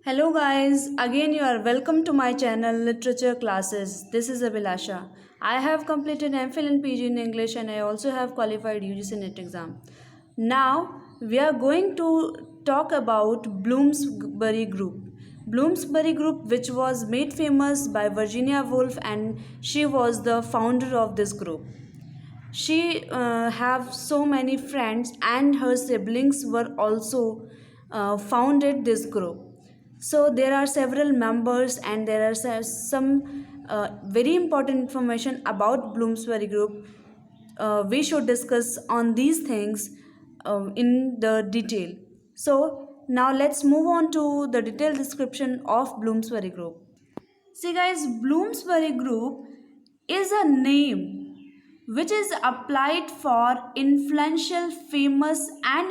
Hello guys, again you are welcome to my channel Literature Classes. This is Abhilasha. I have completed MPhil and PG in English and I also have qualified UGC NET exam. Now we are going to talk about Bloomsbury Group. Bloomsbury Group, which was made famous by Virginia Woolf, and she was the founder of this group. She have so many friends and her siblings were also founded this group. So there are several members and there are some very important information about Bloomsbury Group. We should discuss on these things in the detail. So now let's move on to the detailed description of Bloomsbury Group. See guys, Bloomsbury Group is a name which is applied for influential, famous and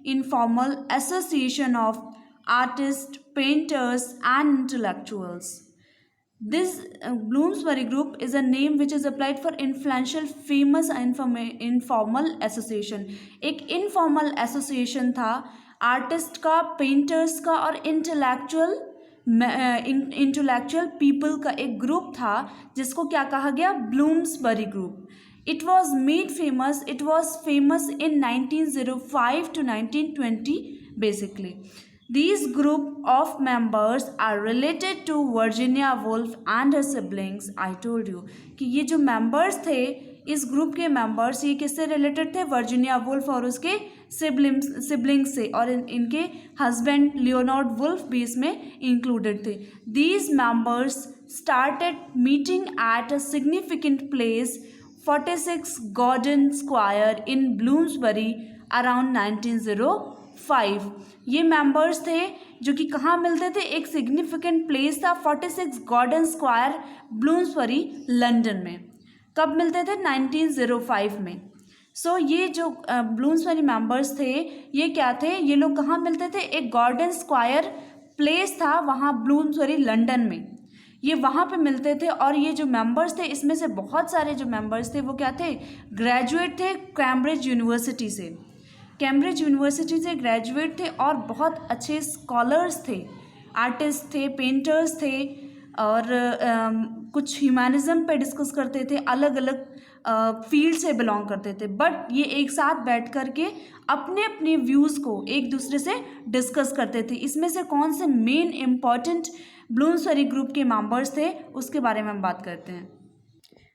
informal association of artists, painters and intellectuals. This Bloomsbury Group is a name which is applied for influential, famous informal association. एक informal association था artist का, painters का और intellectual people का एक group था जिसको क्या कहा गया, Bloomsbury group. It was made famous. It was famous in 1905 to 1920 basically. These group of members are related to Virginia Woolf and her siblings. I told you कि ये जो members थे, इस ग्रुप के members ये किससे related थे, Virginia Woolf और उसके siblings से, और इनके husband लियोनार्ड वुल्फ भी इसमें included थे. These members started meeting at a significant place 46 Gordon Square in Bloomsbury around 1905. ये मेंबर्स थे जो कि कहाँ मिलते थे, एक सिग्निफिकेंट प्लेस था 46 गॉर्डन स्क्वायर ब्लूम्सबरी लंदन में. कब मिलते थे, 1905 में. सो ये जो ब्लूम्सबरी मेंबर्स थे ये क्या थे, ये लोग कहाँ मिलते थे, एक गॉर्डन स्क्वायर प्लेस था वहाँ ब्लूम्सबरी लंदन में, ये वहाँ पे मिलते थे. और ये जो मेंबर्स थे इसमें से बहुत सारे जो मेंबर्स थे वो क्या थे, ग्रेजुएट थे कैम्ब्रिज यूनिवर्सिटी से. कैम्ब्रिज यूनिवर्सिटी से ग्रेजुएट थे और बहुत अच्छे स्कॉलर्स थे, आर्टिस्ट थे, पेंटर्स थे और कुछ ह्यूमैनिज्म पे डिस्कस करते थे, अलग अलग फील्ड से बिलोंग करते थे. बट ये एक साथ बैठ कर के अपने अपने व्यूज़ को एक दूसरे से डिस्कस करते थे. इसमें से कौन से मेन इम्पॉर्टेंट ब्लूम्सबरी ग्रुप के मेंबर्स थे उसके बारे में हम बात करते हैं.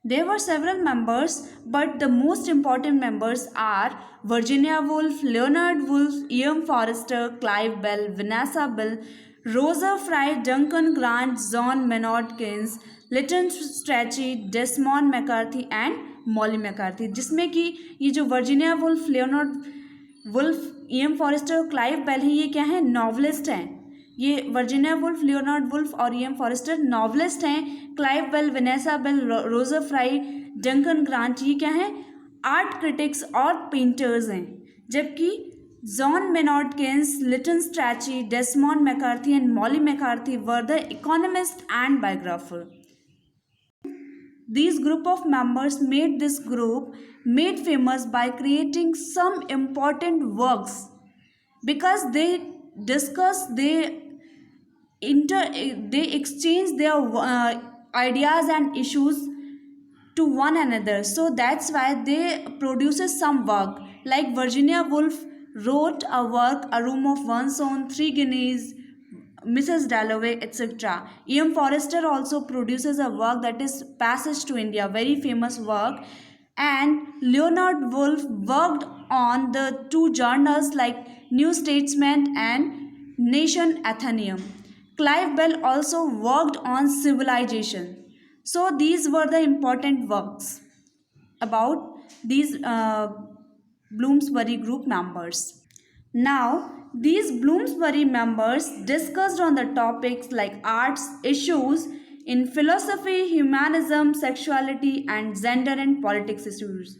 There were several members, but the most important members are Virginia Woolf, Leonard Woolf, E.M. Forster, Clive Bell, Vanessa Bell, Rosa Fry, Duncan Grant, John Maynard Keynes, Lytton Strachey, Desmond McCarthy and Molly McCarthy. जिसमें कि ये जो Virginia Woolf, Leonard Woolf, E.M. Forster, Clive Bell हैं, ये क्या हैं, novelist हैं. ये वर्जीनिया वुल्फ, लियोनार्ड वुल्फ और E.M. फॉरेस्टर नॉवलिस्ट हैं. Clive Bell, Vanessa Bell, Roger Fry, Duncan Grant ये क्या हैं, आर्ट क्रिटिक्स और पेंटर्स हैं. जबकि John Maynard Keynes, Lytton Strachey, Desmond MacCarthy and Molly MacCarthy were the economist and biographer. These group of members made this group made famous by creating some important works because they discuss, they exchange their ideas and issues to one another. So that's why they produces some work. Like Virginia Woolf wrote a work, A Room of One's Own, Three Guineas, Mrs. Dalloway, etc. E.M. Forster also produces a work that is Passage to India, very famous work. And Leonard Woolf worked on the two journals like New Statesman and Nation Athenaeum. Clive Bell also worked on civilization. So these were the important works about these Bloomsbury group members. Now, these Bloomsbury members discussed on the topics like arts issues in philosophy, humanism, sexuality and gender and politics issues.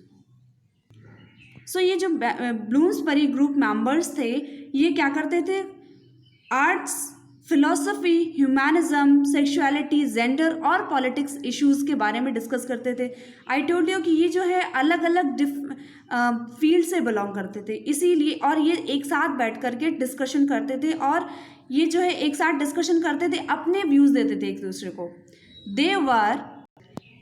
So ये जो Bloomsbury group members थे ये क्या करते थे, arts, philosophy, humanism, sexuality, gender और politics issues के बारे में डिस्कस करते थे. आई टोल्ड यू कि ये जो है अलग अलग फील्ड से बिलोंग करते थे, इसीलिए और ये एक साथ बैठ करके डिस्कशन करते थे और ये जो है एक साथ डिस्कशन करते थे, अपने व्यूज़ देते थे एक दूसरे को. दे वर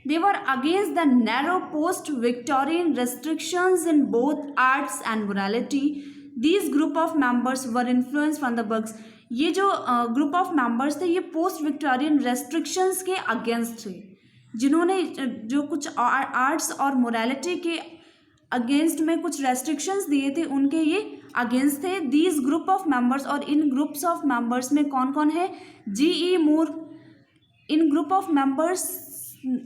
They were against the narrow post-Victorian restrictions in both arts and morality. These group of members were influenced from the books. ये जो ग्रुप ऑफ मेंबर्स थे ये पोस्ट विक्टोरियन रेस्ट्रिक्शंस के अगेंस्ट थे, जिन्होंने जो कुछ आर्ट्स और मोरालिटी के अगेंस्ट में कुछ रेस्ट्रिक्शंस दिए थे उनके ये अगेंस्ट थे. दीज ग्रुप ऑफ मेंबर्स, और इन ग्रुप्स ऑफ मेंबर्स में कौन कौन है? जी.ई. मूर. इन ग्रुप ऑफ मेंबर्स,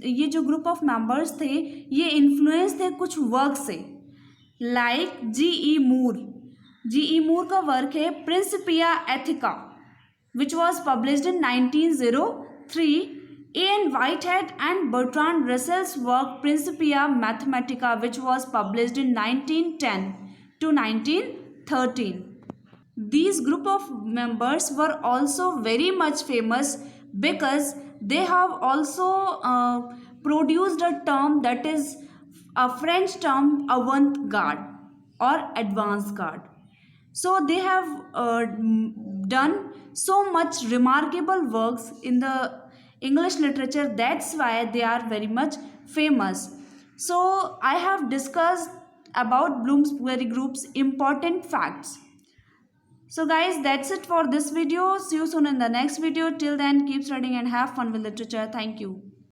ये जो ग्रुप ऑफ मेंबर्स थे ये इन्फ्लुएंस थे कुछ वर्क से, लाइक जी.ई. मूर. जी.ई. मूर का वर्क है Principia Ethica which was published in 1903. A.N. Whitehead and Bertrand Russell's work Principia Mathematica which was published in 1910 to 1913. These group of members were also very much famous because they have also produced a term that is a French term avant-garde or advance-garde. So they have done so much remarkable works in the English literature, that's why they are very much famous. So I have discussed about Bloomsbury Group's important facts. So guys, that's it for this video. See you soon in the next video. Till then, keep studying and have fun with literature. Thank you.